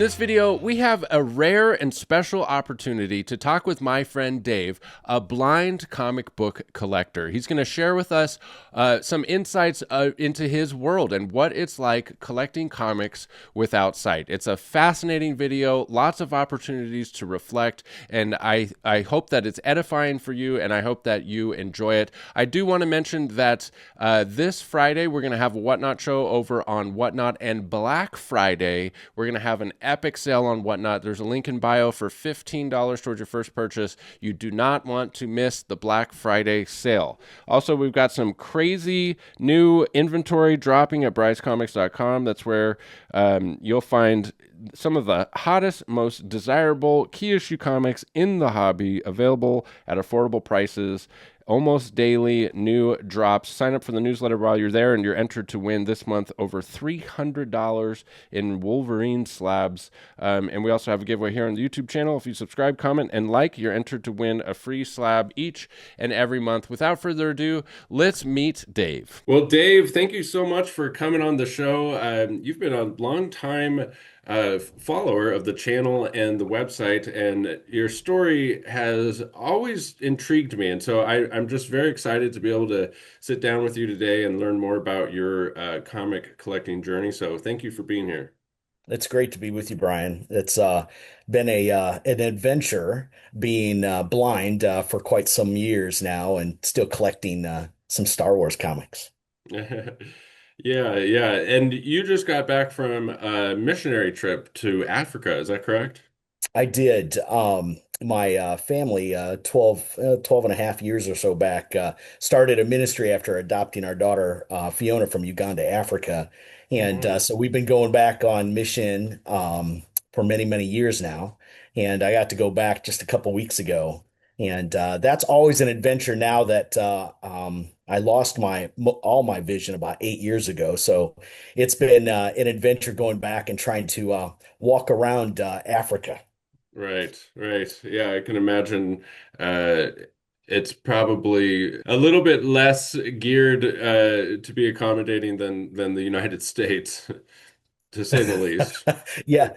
this video, we have a rare and special opportunity to talk with my friend Dave, a blind comic book collector. He's going to share with us some insights into his world and what it's like collecting comics without sight. It's a fascinating video, lots of opportunities to reflect, and I hope that it's edifying for you, and I hope that you enjoy it. I do want to mention that this Friday, we're going to have a Whatnot show over on Whatnot, and Black Friday, we're going to have an epic sale on Whatnot. There's a link in bio for $15 towards your first purchase. You do not want to miss the Black Friday sale. Also, we've got some crazy new inventory dropping at brycecomics.com. That's where you'll find some of the hottest, most desirable key issue comics in the hobby available at affordable prices. Almost daily new drops. Sign up for the newsletter while you're there, and you're entered to win this month over $300 in Wolverine slabs. And we also have a giveaway here on the YouTube channel. If you subscribe, comment, and like, you're entered to win a free slab each and every month. Without further ado, let's meet Dave. Well, Dave, thank you so much for coming on the show. You've been a long time follower of the channel and the website, and your story has always intrigued me. And so I'm just very excited to be able to sit down with you today and learn more about your comic collecting journey. So thank you for being here. It's great to be with you, Brian. It's been a an adventure being blind for quite some years now and still collecting some Star Wars comics. Yeah, yeah. And you just got back from a missionary trip to Africa, is that correct? I did. My family, 12 and a half years or so back, started a ministry after adopting our daughter, Fiona, from Uganda, Africa. And Oh, so we've been going back on mission for many, many years now. And I got to go back just a couple weeks ago. And that's always an adventure now that I lost all my vision about 8 years ago. So it's been an adventure going back and trying to walk around Africa. right, right. Yeah, I can imagine uh it's probably a little bit less geared to be accommodating than the United States, to say the least. Yeah.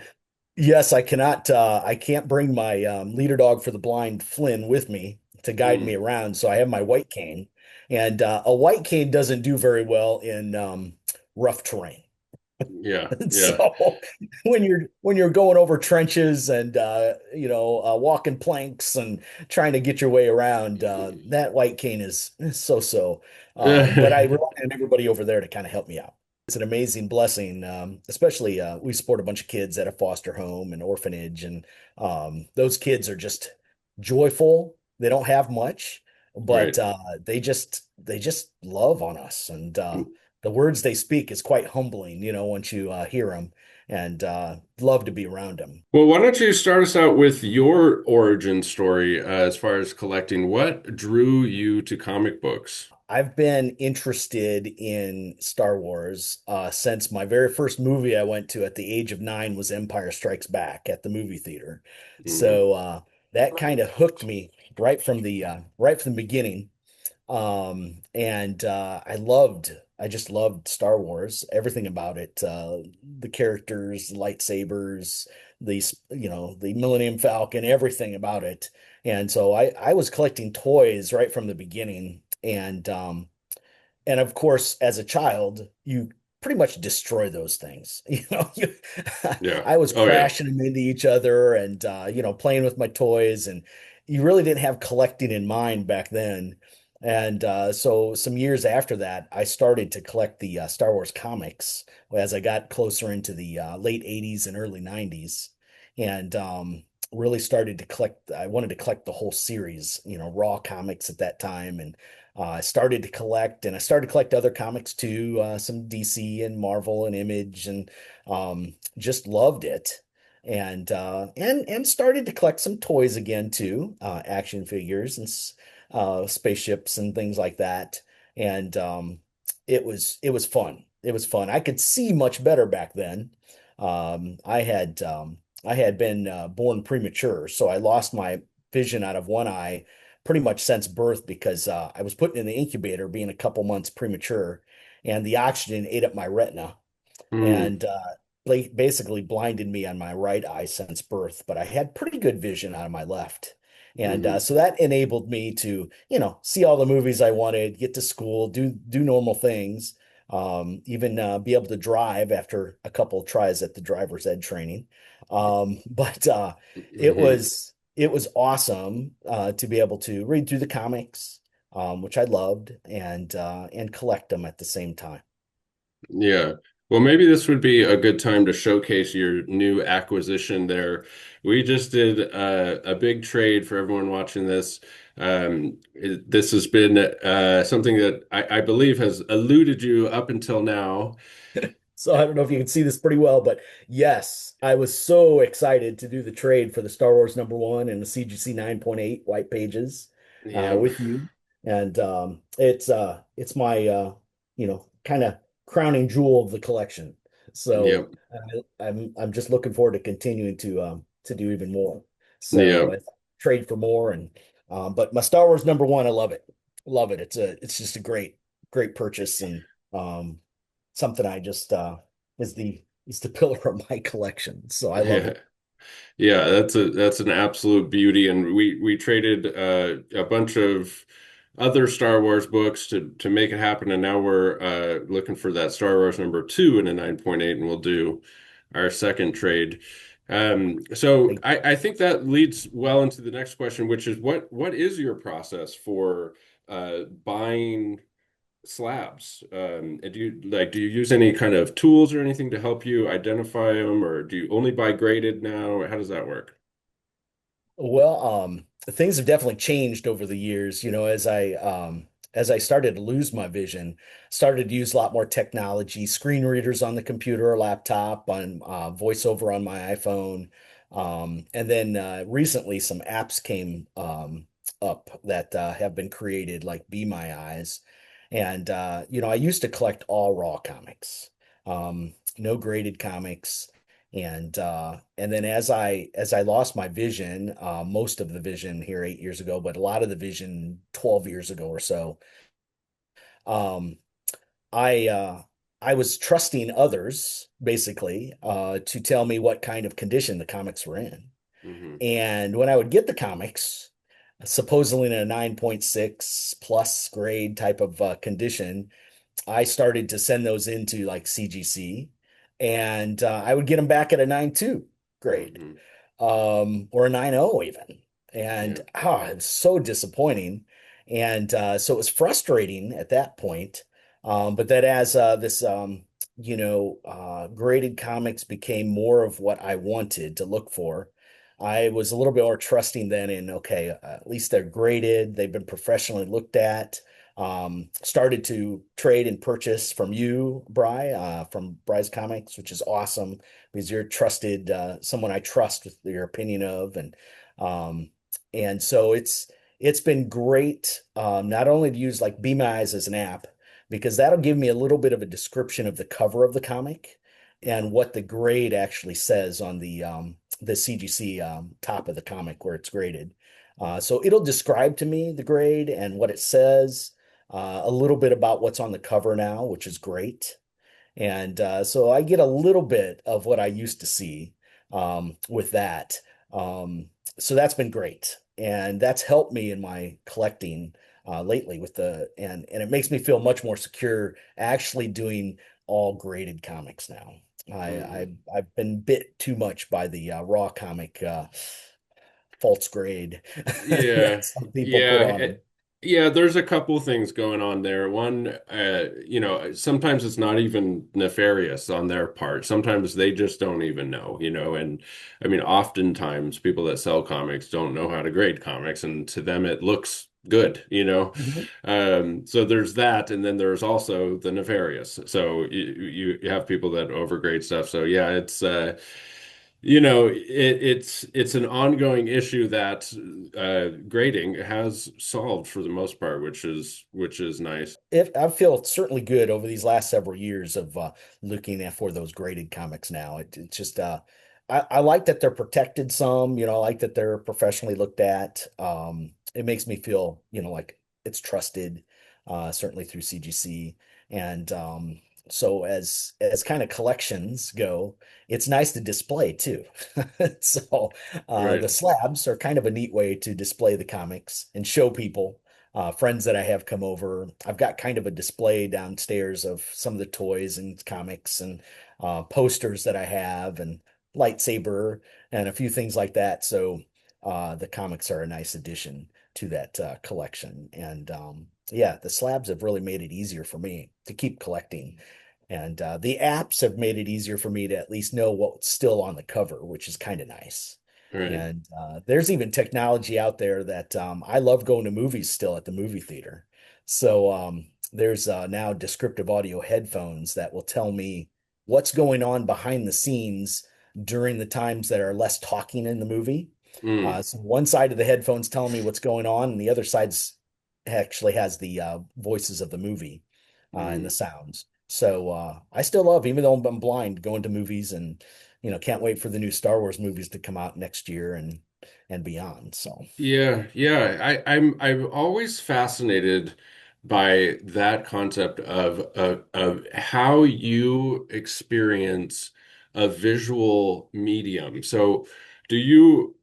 Yes, I can't bring my leader dog for the blind, Flynn, with me to guide me Mm, around. So I have my white cane. And a white cane doesn't do very well in rough terrain. yeah, yeah. So when you're going over trenches and walking planks and trying to get your way around, that white cane is so. But I rely on everybody over there to kind of help me out. It's an amazing blessing, especially we support a bunch of kids at a foster home and orphanage, and those kids are just joyful. They don't have much, but Right. they just love on us, and the words they speak is quite humbling, once you hear them, and love to be around them. Well, why don't you start us out with your origin story as far as collecting? What drew you to comic books? I've been interested in Star Wars since my very first movie I went to at the age of 9 was Empire Strikes Back at the movie theater. Hmm. So that kind of hooked me right from the beginning. And I just loved Star Wars, everything about it, the characters, lightsabers, the Millennium Falcon, everything about it. And so I was collecting toys right from the beginning. And of course, as a child, you pretty much destroy those things. Yeah. I was Oh, yeah. crashing them into each other and playing with my toys, and you really didn't have collecting in mind back then. And so some years after that, I started to collect the Star Wars comics as I got closer into the late 80s and early 90s, and really started to collect. I wanted to collect the whole series, Raw comics at that time, and I started to collect, and I started to collect other comics too, some DC and Marvel and Image, and just loved it. And started to collect some toys again too, action figures and spaceships and things like that. And it was fun. It was fun. I could see much better back then. I had been born premature, so I lost my vision out of one eye pretty much since birth because I was put in the incubator being a couple months premature, and the oxygen ate up my retina. Hmm. And basically blinded me on my right eye since birth, but I had pretty good vision on my left. And Hmm. so that enabled me to, see all the movies I wanted, get to school, do normal things, even be able to drive after a couple of tries at the driver's ed training. But it Hmm. was awesome to be able to read through the comics, which I loved, and collect them at the same time. Yeah. Well, maybe this would be a good time to showcase your new acquisition there. We just did a big trade for everyone watching this. This has been something that I believe has eluded you up until now. So I don't know if you can see this pretty well, but yes, I was so excited to do the trade for the Star Wars #1 and the CGC 9.8 white pages Yep. with you. And it's my kind of crowning jewel of the collection. So Yep. I'm just looking forward to continuing to do even more. So Yep. I trade for more and but my Star Wars #1, I love it. Love it. It's just a great purchase and um something I just is the pillar of my collection. So I love Yeah. it. Yeah, that's an absolute beauty, and we traded a bunch of other Star Wars books to make it happen, and now we're looking for that Star Wars #2 in a 9.8, and we'll do our second trade. So Like, I think that leads well into the next question, which is what is your process for buying slabs? And do you use any kind of tools or anything to help you identify them, or do you only buy graded now? How does that work? well, things have definitely changed over the years, as I started to lose my vision, started to use a lot more technology, screen readers on the computer or laptop, on voiceover on my iPhone. And then recently some apps came up that have been created, like Be My Eyes. And I used to collect all raw comics, no graded comics. And then as I lost my vision, most of the vision here 8 years ago, but a lot of the vision 12 years ago or so, um, I uh, I was trusting others basically to tell me what kind of condition the comics were in. Hmm. And when I would get the comics, supposedly in a 9.6 plus grade type of condition, I started to send those into like CGC, and I would get them back at a 9.2 grade, Hmm. or a 9.0 even. And Yeah. it was so disappointing. And so it was frustrating at that point. But that as this, graded comics became more of what I wanted to look for, I was a little bit more trusting then in, okay, at least they're graded, they've been professionally looked at. Started to trade and purchase from you, Bry, from Bry's Comics, which is awesome because you're trusted, someone I trust with your opinion of, um, and so it's been great, not only to use like Be My Eyes as an app, because that'll give me a little bit of a description of the cover of the comic and what the grade actually says on the CGC top of the comic where it's graded. So it'll describe to me the grade and what it says, a little bit about what's on the cover now, which is great. And so I get a little bit of what I used to see with that. Um, so that's been great. And that's helped me in my collecting lately with and it makes me feel much more secure actually doing all graded comics now. I've been bit too much by the raw comic false grade that Yeah, some people yeah, put on them. yeah. There's a couple things going on there. One, sometimes it's not even nefarious on their part. Sometimes they just don't even know, and I mean, oftentimes people that sell comics don't know how to grade comics, and to them it looks good. Mhm. So there's that, and then there's also the nefarious. So you have people that overgrade stuff. So yeah, it's an ongoing issue that grading has solved for the most part, which is nice. I feel certainly good over these last several years of looking at for those graded comics now. It's just I like that they're protected some, I like that they're professionally looked at. It makes me feel, like it's trusted, certainly through CGC. And So as kind of collections go, it's nice to display too. So the Right. slabs are kind of a neat way to display the comics and show people, friends that I have come over. I've got kind of a display downstairs of some of the toys and comics and posters that I have and lightsaber and a few things like that. So the comics are a nice addition to that collection. And yeah, the slabs have really made it easier for me to keep collecting. And the apps have made it easier for me to at least know what's still on the cover, which is kind of nice. Right. And there's even technology out there that I love going to movies still at the movie theater. So there's now descriptive audio headphones that will tell me what's going on behind the scenes during the times that are less talking in the movie. Mm. So one side of the headphones telling me what's going on, and the other side's actually has the voices of the movie and the Mm. sounds. So I still love, even though I'm blind, going to movies, and can't wait for the new Star Wars movies to come out next year and beyond. So Yeah, yeah. I'm always fascinated by that concept of how you experience a visual medium. So do you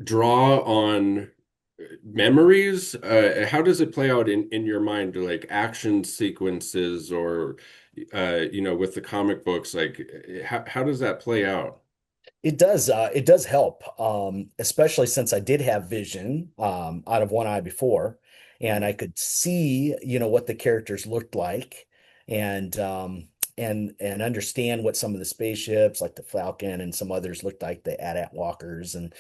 draw on memories? How does it play out in your mind, like action sequences or with the comic books, like how does that play out? it does help, especially since I did have vision out of one eye before, and I could see, what the characters looked like, and and understand what some of the spaceships, like the Falcon and some others, looked like, the AT-AT walkers, and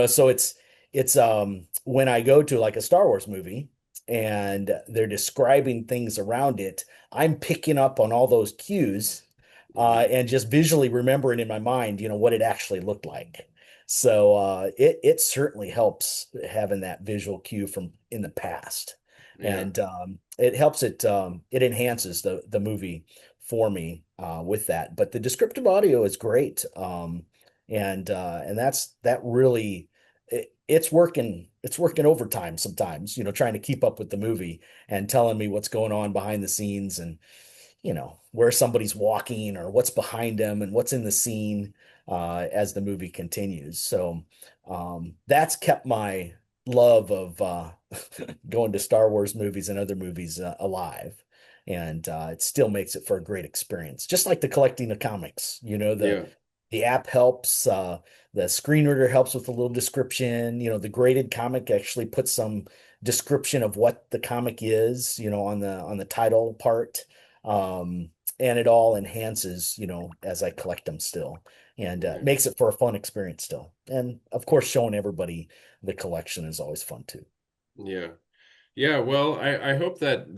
so it's when I go to like a Star Wars movie and they're describing things around it, I'm picking up on all those cues Mhm. and just visually remembering in my mind, what it actually looked like. So it certainly helps having that visual cue from in the past, Yeah. and it helps it enhances the movie for me with that. But the descriptive audio is great, and that really it's working overtime sometimes, trying to keep up with the movie and telling me what's going on behind the scenes and where somebody's walking or what's behind them and what's in the scene as the movie continues. So that's kept my love of going to Star Wars movies and other movies alive. And it still makes it for a great experience, just like the collecting of comics. Yeah. The app helps, the screen reader helps with a little description. The graded comic actually puts some description of what the comic is, on the title part. Um, and it all enhances, as I collect them still, and Right. makes it for a fun experience still. And of course, showing everybody the collection is always fun too. Yeah. Yeah, well, I hope that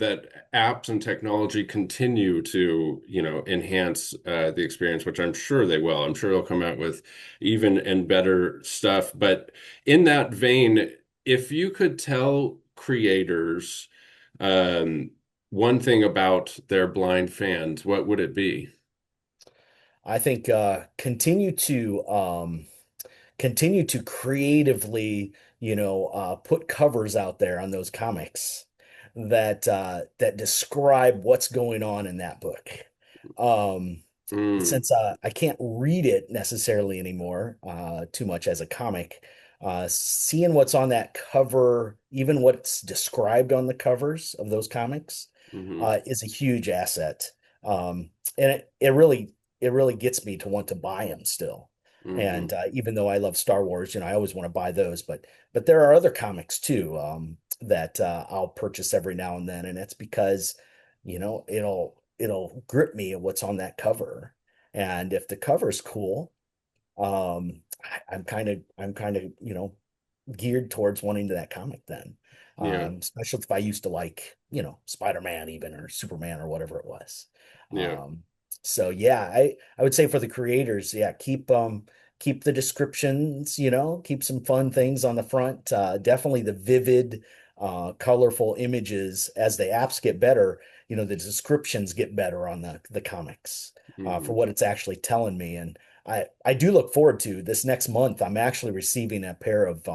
apps and technology continue to, enhance the experience, which I'm sure they will. I'm sure they'll come out with even and better stuff. But in that vein, if you could tell creators um, one thing about their blind fans, what would it be? I think continue to creatively, put covers out there on those comics that describe what's going on in that book. Um, Mm, since I can't read it necessarily anymore too much as a comic, seeing what's on that cover, even what's described on the covers of those comics, hmm is a huge asset. And it really gets me to want to buy them still. And hmm even though I love Star Wars, I always want to buy those, but there are other comics too that I'll purchase every now and then, and it's because it'll grip me at what's on that cover. And if the cover's cool, I'm kind of geared towards wanting that comic then. Yeah, Especially if I used to like, Spider-Man even or Superman or whatever it was. yeah, Um, so yeah, I would say for the creators, yeah, keep the descriptions, keep some fun things on the front. Definitely the vivid, colorful images as the apps get better, the descriptions get better on the comics for hmm what it's actually telling me. And I do look forward to this next month. I'm actually receiving a pair of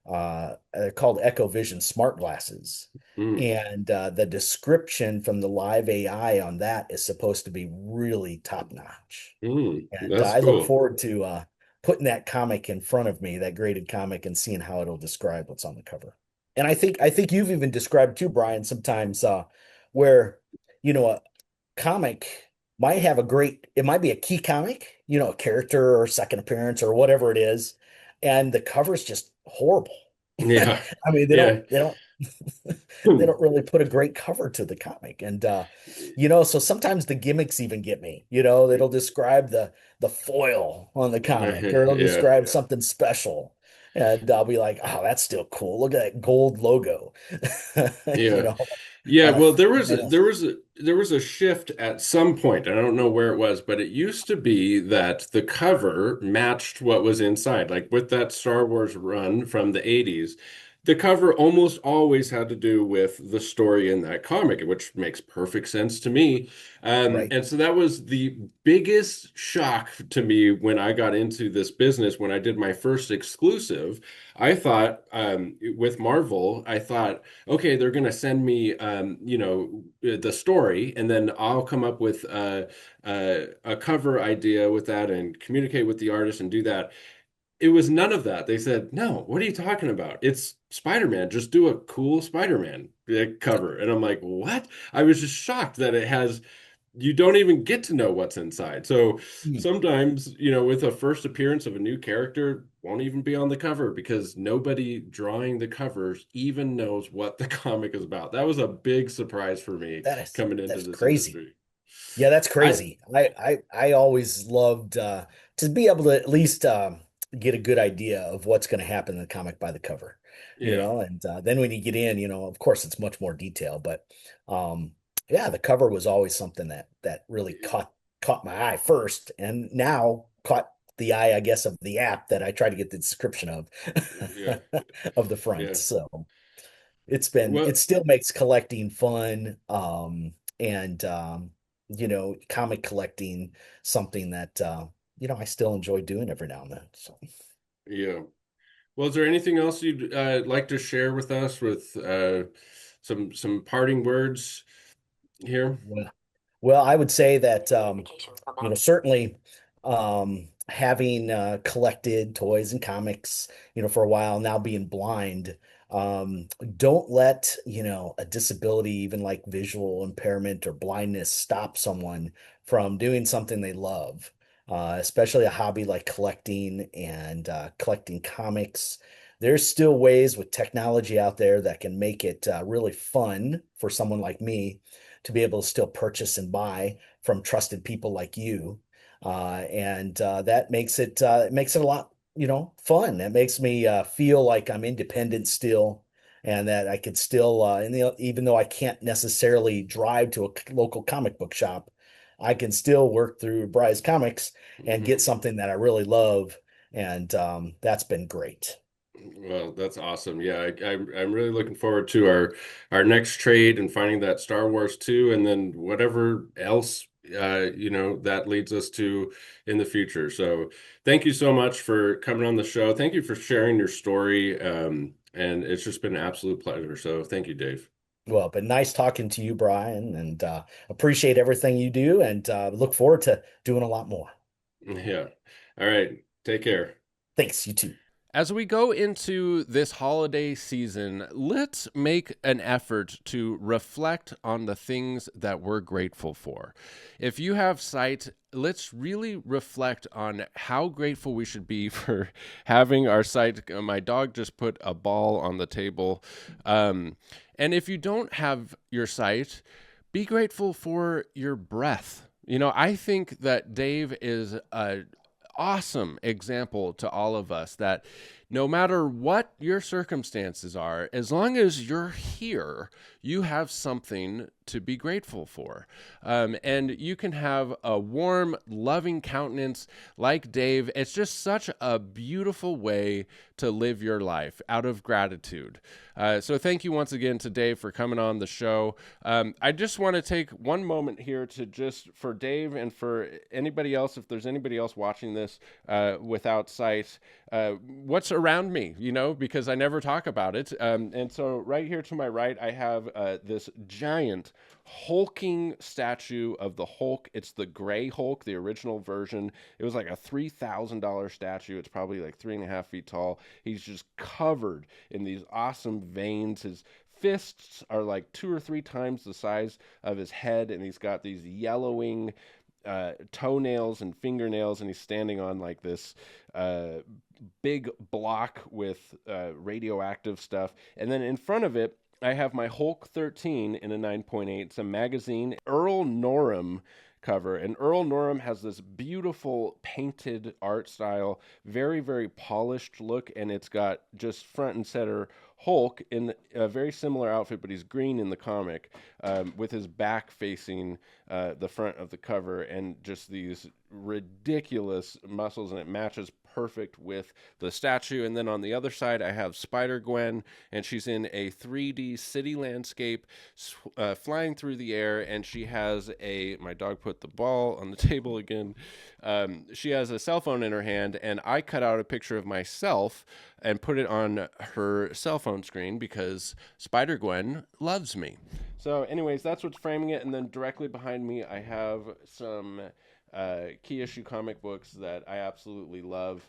they're called Echo Vision smart glasses. Mm, And the description from the live AI on that is supposed to be really top notch. And that's I look cool. forward to putting that comic in front of me, that graded comic, and seeing how it'll describe what's on the cover. And I think you've even described too, Brian, sometimes where a comic might have it might be a key comic, a character or second appearance or whatever it is, and the cover is just horrible. Yeah. I mean, they Yeah. don't they don't they don't really put a great cover to the comic. And so sometimes the gimmicks even get me. It'll describe the foil on the comic, or it'll Yeah. describe something special. And I'll be like, oh, that's still cool. Look at that gold logo. You Yeah. know, Yeah, on a well, mask. there was a shift at some point. I don't know where it was, but it used to be that the cover matched what was inside. Like with that Star Wars run from the 80s, the cover almost always had to do with the story in that comic, which makes perfect sense to me. Right. And so that was the biggest shock to me when I got into this business, when I did my first exclusive. I thought, with Marvel, I thought, okay, they're going to send me, the story, and then I'll come up with a cover idea with that and communicate with the artist and do that. It was none of that. They said, no, what are you talking about? It's Spider-Man. Just do a cool Spider-Man cover. And I'm like, what? I was just shocked that you don't even get to know what's inside. So Hmm. sometimes, with a first appearance of a new character, won't even be on the cover because nobody drawing the covers even knows what the comic is about. That was a big surprise for me That is coming into that's this crazy. industry. Yeah, that's I, crazy. I always loved to be able to at least get a good idea of what's going to happen in the comic by the cover, yeah, and then when you get in, of course it's much more detail, but um, yeah, the cover was always something that really caught my eye first, and now caught the eye, I guess, of the app that I try to get the description of yeah, of the front. yeah. So it Well, still makes collecting fun, and comic collecting something that I still enjoy doing every now and then. So yeah. Well, is there anything else you'd like to share with us with some parting words here? well, Well, I would say that certainly having collected toys and comics, for a while now, being blind, don't let, a disability, even like visual impairment or blindness, stop someone from doing something they love. Especially a hobby like collecting and collecting comics. There's still ways with technology out there that can make it really fun for someone like me to be able to still purchase and buy from trusted people like you. And that makes it a lot, fun. That makes me feel like I'm independent still, and that I could still, even though I can't necessarily drive to a local comic book shop, I can still work through Bry's Comics and get something that I really love. And that's been great. Well, that's awesome. Yeah, I'm really looking forward to our next trade and finding that Star Wars 2, and then whatever else that leads us to in the future. So thank you so much for coming on the show. Thank you for sharing your story. And it's just been an absolute pleasure. So thank you, Dave. Well, but nice talking to you, Brian, and appreciate everything you do, and look forward to doing a lot more. Yeah. All right. Take care. Thanks, you too. As we go into this holiday season, let's make an effort to reflect on the things that we're grateful for. If you have sight, let's really reflect on how grateful we should be for having our sight. My dog just put a ball on the table. And if you don't have your sight, be grateful for your breath. I think that Dave is a awesome example to all of us that no matter what your circumstances are, as long as you're here, you have something to be grateful for. And you can have a warm, loving countenance like Dave. It's just such a beautiful way to live your life out of gratitude. So thank you once again to Dave for coming on the show. I just want to take one moment here to just for Dave and for anybody else, if there's anybody else watching this without sight, what's a around me, you know, because I never talk about it. And so right here to my right, I have this giant hulking statue of the Hulk. It's the gray Hulk, the original version. It was like a $3,000 statue. It's probably like 3.5 feet tall. He's just covered in these awesome veins. His fists are like 2 or 3 times the size of his head, and he's got these yellowing toenails and fingernails, and he's standing on like this big block with radioactive stuff. And then in front of it, I have my Hulk 13 in a 9.8. It's a magazine, Earl Norham cover. And Earl Norham has this beautiful painted art style, very, very polished look. And it's got just front and center Hulk in a very similar outfit, but he's green in the comic, with his back facing the front of the cover, and just these ridiculous muscles, and it matches perfect with the statue. And then on the other side, I have Spider-Gwen, and she's in a 3D city landscape, flying through the air, and she has my dog put the ball on the table again. She has a cell phone in her hand, and I cut out a picture of myself and put it on her cell phone screen because Spider-Gwen loves me. So anyways, that's what's framing it. And then directly behind me, I have some key issue comic books that I absolutely love.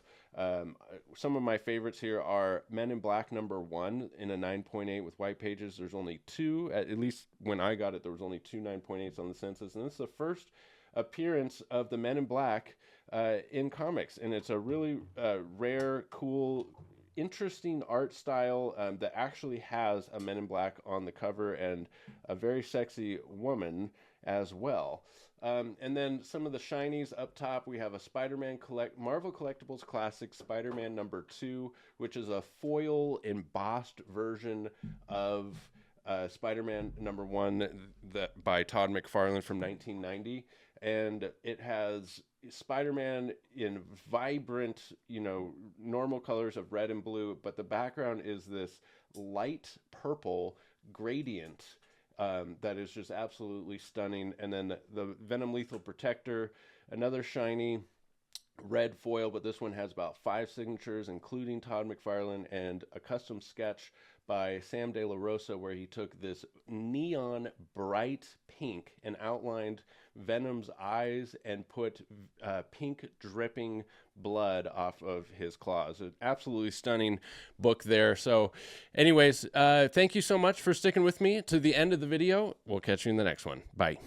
Some of my favorites here are Men in Black #1 in a 9.8 with white pages. There's only two, at least when I got it, there was only two 9.8s on the census. And this is the first appearance of the Men in Black in comics. And it's a really rare, cool, interesting art style that actually has a Men in Black on the cover and a very sexy woman as well. And then some of the shinies up top, we have a Marvel Collectibles Classic Spider-Man #2, which is a foil embossed version of Spider-Man #1 by Todd McFarlane from 1990. And it has Spider-Man in vibrant, normal colors of red and blue, but the background is this light purple gradient that is just absolutely stunning. And then the Venom Lethal Protector, another shiny red foil, but this one has about 5 signatures, including Todd McFarlane, and a custom sketch by Sam De La Rosa, where he took this neon bright pink and outlined Venom's eyes and put pink dripping blood off of his claws. An absolutely stunning book there. So anyways, thank you so much for sticking with me to the end of the video. We'll catch you in the next one. Bye.